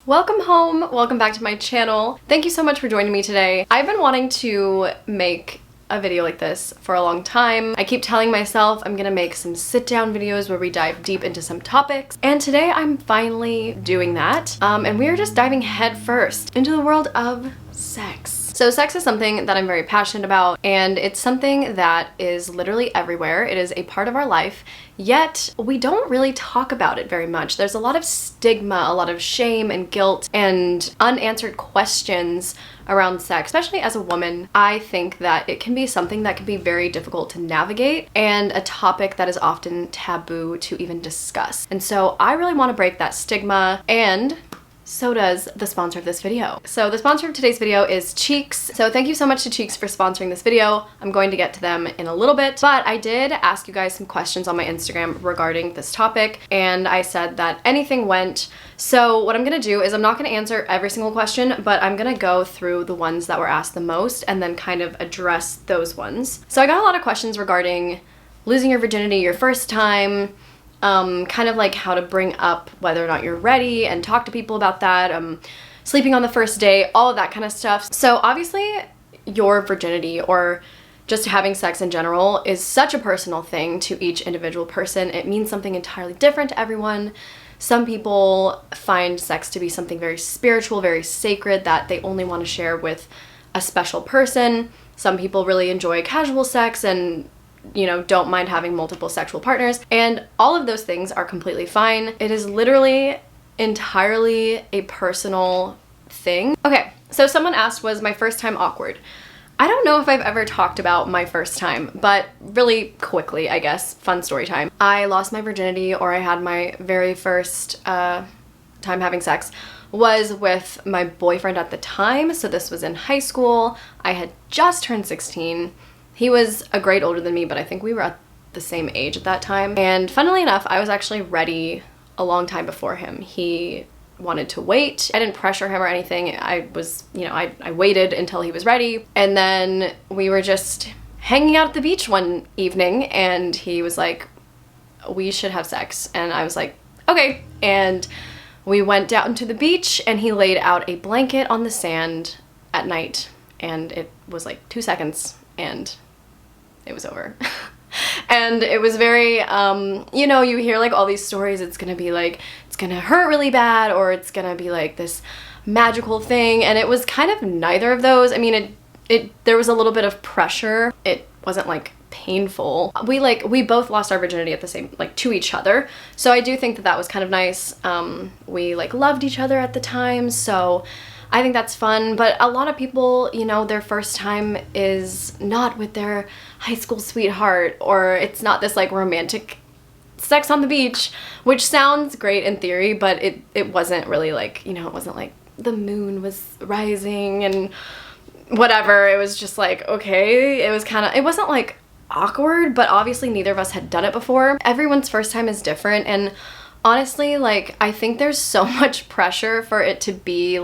Welcome home, welcome back to my channel. Thank you so much for joining me today. I've been wanting to make a video like this for a long time. I keep telling myself I'm gonna make some sit-down videos where we dive deep into some topics, and today I'm finally doing that. And we are just diving head first into the world of sex. So sex is something that I'm very passionate about, and it's something that is literally everywhere. It is a part of our life, yet we don't really talk about it very much. There's a lot of stigma, a lot of shame and guilt and unanswered questions around sex. Especially as a woman, I think that it can be something that can be very difficult to navigate and a topic that is often taboo to even discuss. And so I really want to break that stigma, and so does the sponsor of this video. So the sponsor of today's video is Cheeks. So thank you so much to Cheeks for sponsoring this video. I'm going to get to them in a little bit, but I did ask you guys some questions on my Instagram regarding this topic, and I said that anything went. So what I'm gonna do is I'm not gonna answer every single question, but I'm gonna go through the ones that were asked the most and then kind of address those ones. So I got a lot of questions regarding losing your virginity your first time, kind of like how to bring up whether or not you're ready and talk to people about that, sleeping on the first day, all of that kind of stuff. So obviously your virginity or just having sex in general is such a personal thing to each individual person. It means something entirely different to everyone. Some people find sex to be something very spiritual, very sacred, that they only want to share with a special person. Some people really enjoy casual sex and don't mind having multiple sexual partners, and all of those things are completely fine. It is literally entirely a personal thing. Okay, so someone asked, was my first time awkward? I don't know if I've ever talked about my first time, but really quickly, I guess, fun story time. I lost my virginity, or I had my very first time having sex, was with my boyfriend at the time. So this was in high school. I had just turned 16. He was a grade older than me, but I think we were at the same age at that time. And funnily enough, I was actually ready a long time before him. He wanted to wait. I didn't pressure him or anything. I was, I waited until he was ready. And then we were just hanging out at the beach one evening, and he was like, we should have sex. And I was like, okay. And we went down to the beach, and he laid out a blanket on the sand at night. And it was like 2 seconds, and it was over. And it was very, you hear like all these stories, it's gonna be like, it's gonna hurt really bad, or it's gonna be like this magical thing, and it was kind of neither of those. I mean, there was a little bit of pressure. It wasn't like painful. We both lost our virginity at the same, to each other. So I do think that that was kind of nice. We loved each other at the time, so I think that's fun. But a lot of people, their first time is not with their high school sweetheart, or it's not this romantic sex on the beach, which sounds great in theory, but it wasn't really it wasn't like the moon was rising and whatever. It was just okay. It was it wasn't awkward, but obviously neither of us had done it before. Everyone's first time is different, and honestly, I think there's so much pressure for it to be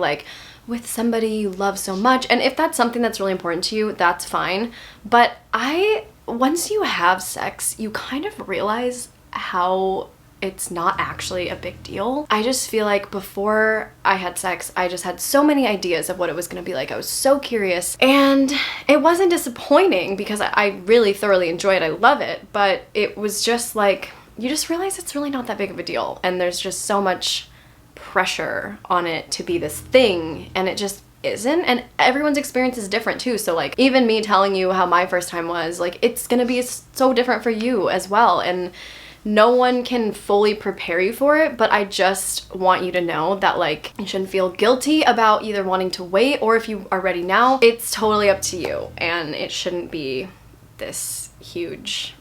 with somebody you love so much. And if that's something that's really important to you, that's fine. But once you have sex, you kind of realize how it's not actually a big deal. I just feel like before I had sex, I just had so many ideas of what it was gonna be like. I was so curious, and it wasn't disappointing because I really thoroughly enjoy it. I love it, but it was just you just realize it's really not that big of a deal, and there's just so much pressure on it to be this thing, and it just isn't. And everyone's experience is different too, so even me telling you how my first time was, it's gonna be so different for you as well, and no one can fully prepare you for it. But I just want you to know that you shouldn't feel guilty about either wanting to wait, or if you are ready now, it's totally up to you, and it shouldn't be this huge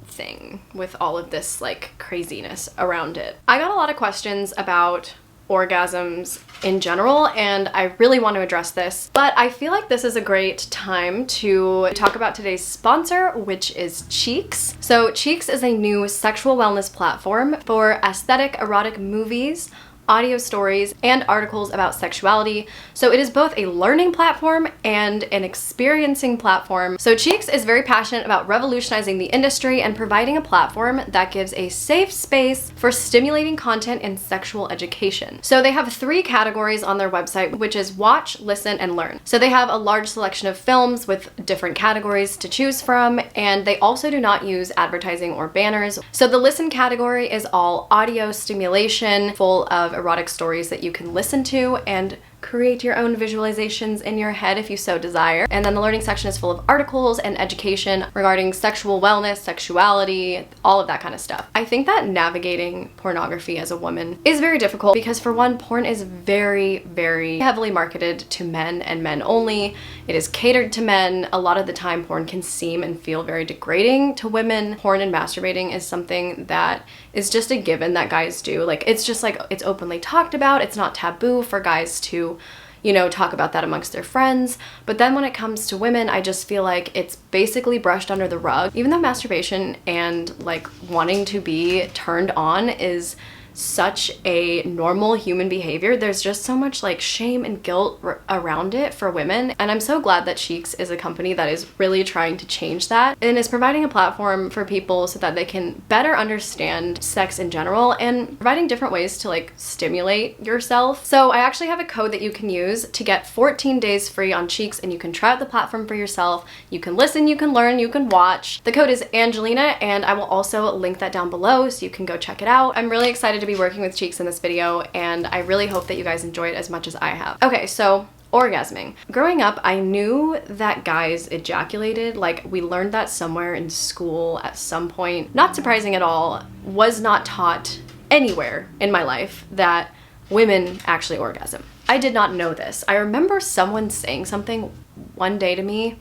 thing with all of this craziness around it. I got a lot of questions about orgasms in general, and I really want to address this, but I feel like this is a great time to talk about today's sponsor, which is Cheeks. So Cheeks is a new sexual wellness platform for aesthetic erotic movies, audio stories, and articles about sexuality. So it is both a learning platform and an experiencing platform. So Cheeks is very passionate about revolutionizing the industry and providing a platform that gives a safe space for stimulating content and sexual education. So they have 3 categories on their website, which is watch, listen, and learn. So they have a large selection of films with different categories to choose from, and they also do not use advertising or banners. So the listen category is all audio stimulation, full of erotic stories that you can listen to and create your own visualizations in your head if you so desire. And then the learning section is full of articles and education regarding sexual wellness, sexuality, all of that kind of stuff. I think that navigating pornography as a woman is very difficult because, for one, porn is very, very heavily marketed to men and men only. It is catered to men. A lot of the time porn can seem and feel very degrading to women. Porn and masturbating is something that is just a given that guys do. Like, it's just like, it's openly talked about. It's not taboo for guys to, you know, talk about that amongst their friends. But then when it comes to women, I just feel like it's basically brushed under the rug. Even though masturbation and like wanting to be turned on is such a normal human behavior, there's just so much like shame and guilt around it for women. And I'm so glad that Cheeks is a company that is really trying to change that and is providing a platform for people so that they can better understand sex in general and providing different ways to like stimulate yourself. So I actually have a code that you can use to get 14 days free on Cheeks, and you can try out the platform for yourself. You can listen, you can learn, you can watch. The code is Angelina, and I will also link that down below so you can go check it out. I'm really excited to be working with Cheeks in this video, and I really hope that you guys enjoy it as much as I have. Okay, so orgasming. Growing up, I knew that guys ejaculated. Like, we learned that somewhere in school at some point. Not surprising at all. Was not taught anywhere in my life that women actually orgasm. I did not know this. I remember someone saying something one day to me.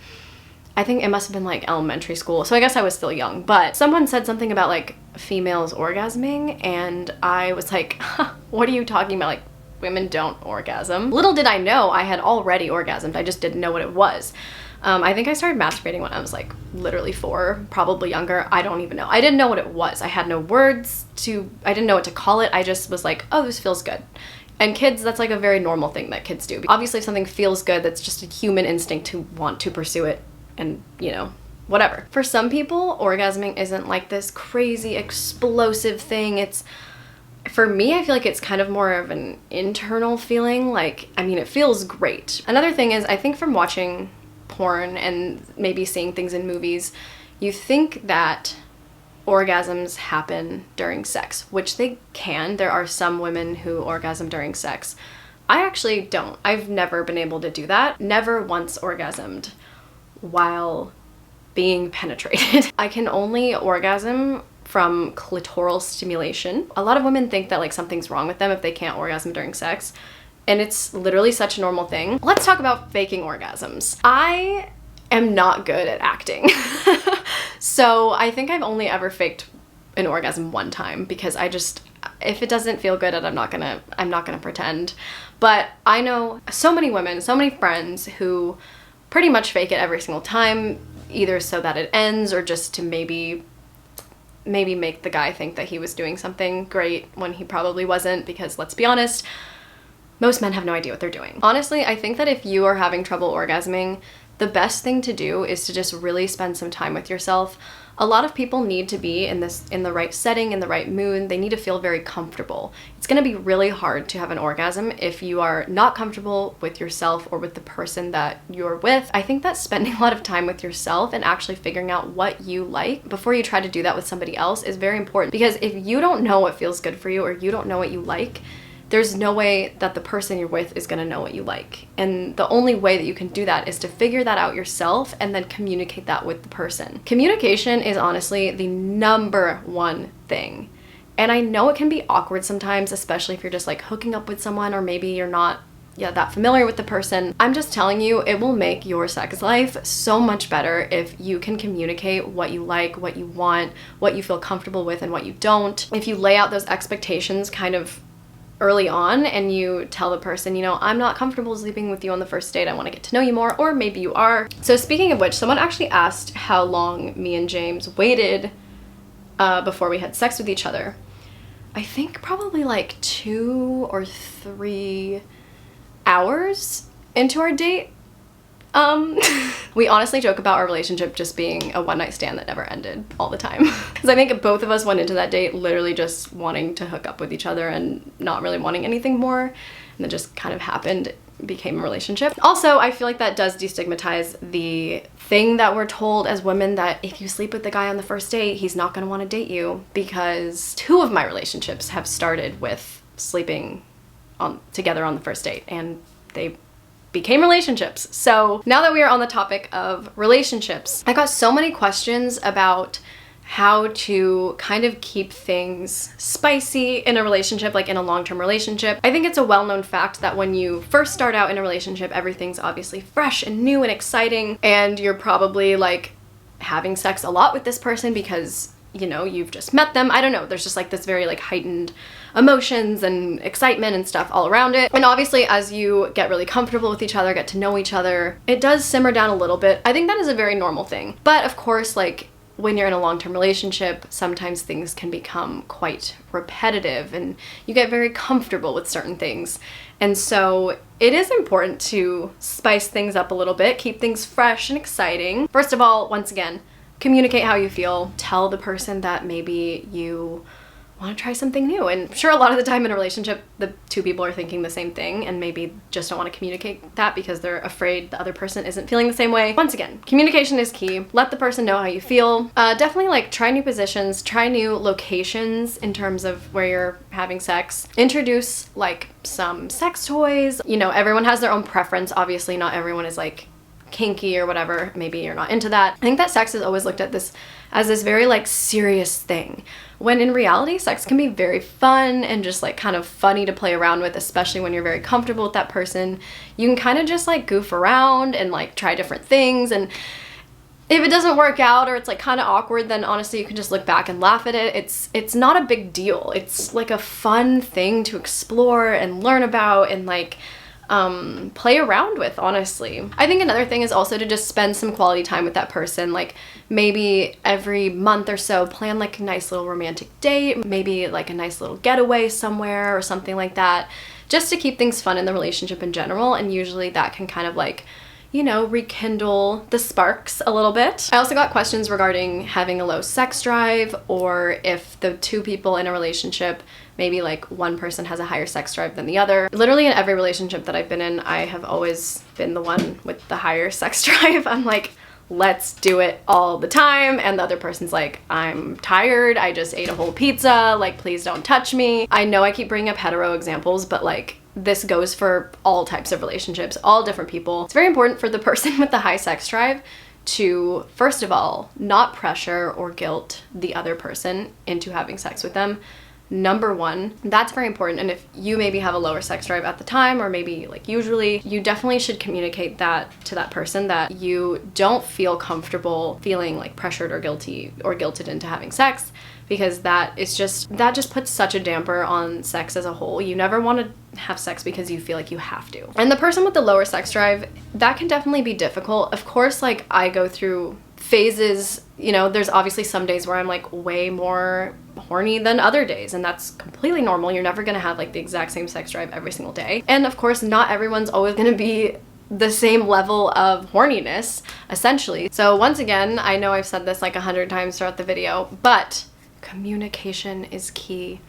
I think it must have been like elementary school, so I guess I was still young, but someone said something about like females orgasming, and I was like, huh, what are you talking about? Like, women don't orgasm. Little did I know I had already orgasmed. I just didn't know what it was. I think I started masturbating when I was like literally 4, probably younger. I don't even know. I didn't know what it was. I had no words to, I didn't know what to call it. I just was like, oh, this feels good. And kids, that's like a very normal thing that kids do. Obviously, if something feels good, that's just a human instinct to want to pursue it. And, you know, whatever. For some people, orgasming isn't like this crazy explosive thing. It's, for me, I feel like it's kind of more of an internal feeling. Like, I mean, it feels great. Another thing is, I think from watching porn and maybe seeing things in movies, you think that orgasms happen during sex, which they can. There are some women who orgasm during sex. I actually don't. I've never been able to do that. Never once orgasmed while being penetrated. I can only orgasm from clitoral stimulation. A lot of women think that like something's wrong with them if they can't orgasm during sex, and it's literally such a normal thing. Let's talk about faking orgasms. I am not good at acting. So I think I've only ever faked an orgasm one time because I just, if it doesn't feel good, I'm not gonna pretend. But I know so many women, so many friends who pretty much fake it every single time, either so that it ends or just to maybe make the guy think that he was doing something great when he probably wasn't, because let's be honest, most men have no idea what they're doing. Honestly, I think that if you are having trouble orgasming, the best thing to do is to just really spend some time with yourself. A lot of people need to be in the right setting, in the right mood. They need to feel very comfortable. It's gonna be really hard to have an orgasm if you are not comfortable with yourself or with the person that you're with. I think that spending a lot of time with yourself and actually figuring out what you like before you try to do that with somebody else is very important, because if you don't know what feels good for you or you don't know what you like, there's no way that the person you're with is gonna know what you like. And the only way that you can do that is to figure that out yourself and then communicate that with the person. Communication is honestly the #1 thing. And I know it can be awkward sometimes, especially if you're just like hooking up with someone or maybe you're not that familiar with the person. I'm just telling you, it will make your sex life so much better if you can communicate what you like, what you want, what you feel comfortable with and what you don't. If you lay out those expectations kind of early on and you tell the person, you know, I'm not comfortable sleeping with you on the first date, I want to get to know you more, or maybe you are. So speaking of which, someone actually asked how long me and James waited before we had sex with each other. I think probably like 2 or 3 hours into our date. We honestly joke about our relationship just being a one-night stand that never ended all the time. Because I think both of us went into that date literally just wanting to hook up with each other and not really wanting anything more. And it just kind of happened, became a relationship. Also, I feel like that does destigmatize the thing that we're told as women, that if you sleep with the guy on the first date, he's not gonna wanna date you. Because 2 of my relationships have started with sleeping together on the first date, and they became relationships. So now that we are on the topic of relationships, I got so many questions about how to kind of keep things spicy in a relationship, like in a long-term relationship. I think it's a well-known fact that when you first start out in a relationship, everything's obviously fresh and new and exciting, and you're probably like having sex a lot with this person because, you know, you've just met them. I don't know, there's just like this very like heightened emotions and excitement and stuff all around it. And obviously as you get really comfortable with each other, get to know each other, it does simmer down a little bit. I think that is a very normal thing. But of course, like when you're in a long-term relationship, sometimes things can become quite repetitive and you get very comfortable with certain things. And so it is important to spice things up a little bit, keep things fresh and exciting. First of all, once again, communicate how you feel. Tell the person that maybe you want to try something new. And sure, a lot of the time in a relationship, the 2 people are thinking the same thing and maybe just don't want to communicate that because they're afraid the other person isn't feeling the same way. Once again, communication is key. Let the person know how you feel. Definitely like try new positions, try new locations in terms of where you're having sex. Introduce like some sex toys. You know, everyone has their own preference. Obviously, not everyone is like kinky or whatever. Maybe you're not into that. I think that sex is always looked at this as this very like serious thing, when in reality sex can be very fun and just like kind of funny to play around with, especially when you're very comfortable with that person. You can kind of just like goof around and like try different things, and if it doesn't work out or it's like kind of awkward, then honestly you can just look back and laugh at it. It's not a big deal. It's like a fun thing to explore and learn about and like play around with, honestly. I think another thing is also to just spend some quality time with that person. Like maybe every month or so plan like a nice little romantic date, maybe like a nice little getaway somewhere or something like that, just to keep things fun in the relationship in general. And usually that can kind of like, you know, rekindle the sparks a little bit. I also got questions regarding having a low sex drive, or if the 2 people in a relationship, maybe like one person has a higher sex drive than the other. Literally in every relationship that I've been in, I have always been the one with the higher sex drive. I'm like, let's do it all the time. And the other person's like, I'm tired, I just ate a whole pizza, like please don't touch me. I know I keep bringing up hetero examples, but like this goes for all types of relationships, all different people. It's very important for the person with the high sex drive to, first of all, not pressure or guilt the other person into having sex with them. Number 1, that's very important. And if you maybe have a lower sex drive at the time, or maybe like usually, you definitely should communicate that to that person, that you don't feel comfortable feeling like pressured or guilty or guilted into having sex, because that just puts such a damper on sex as a whole. You never want to have sex because you feel like you have to. And the person with the lower sex drive, that can definitely be difficult. Of course, like I go through phases, you know, there's obviously some days where I'm like way more horny than other days, and that's completely normal. You're never gonna have like the exact same sex drive every single day. And of course, not everyone's always gonna be the same level of horniness, essentially. So once again, I know I've said this like 100 times throughout the video, but communication is key.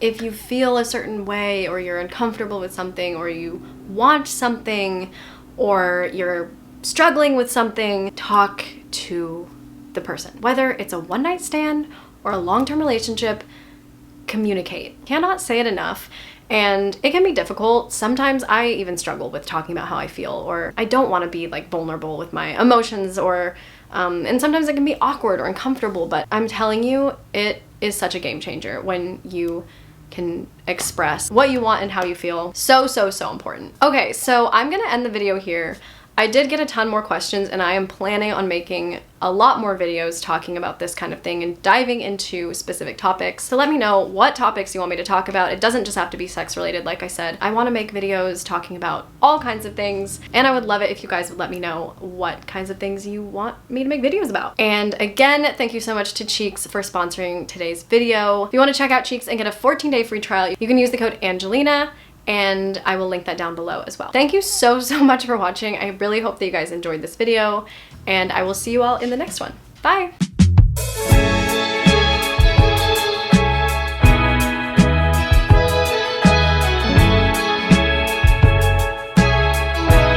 If you feel a certain way, or you're uncomfortable with something, or you want something, or you're struggling with something, talk to the person. Whether it's a one-night stand or a long-term relationship, communicate. Cannot say it enough. And it can be difficult. Sometimes I even struggle with talking about how I feel, or I don't want to be like vulnerable with my emotions, or and sometimes it can be awkward or uncomfortable, but I'm telling you, it is such a game changer when you can express what you want and how you feel. So important. Okay, so I'm gonna end the video here. I did get a ton more questions, and I am planning on making a lot more videos talking about this kind of thing and diving into specific topics. So let me know what topics you want me to talk about. It doesn't just have to be sex related, like I said. I want to make videos talking about all kinds of things, and I would love it if you guys would let me know what kinds of things you want me to make videos about. And again, thank you so much to Cheeks for sponsoring today's video. If you want to check out Cheeks and get a 14-day free trial, you can use the code Angelina, and I will link that down below as well. Thank you so much for watching. I really hope that you guys enjoyed this video, and I will see you all in the next one. Bye!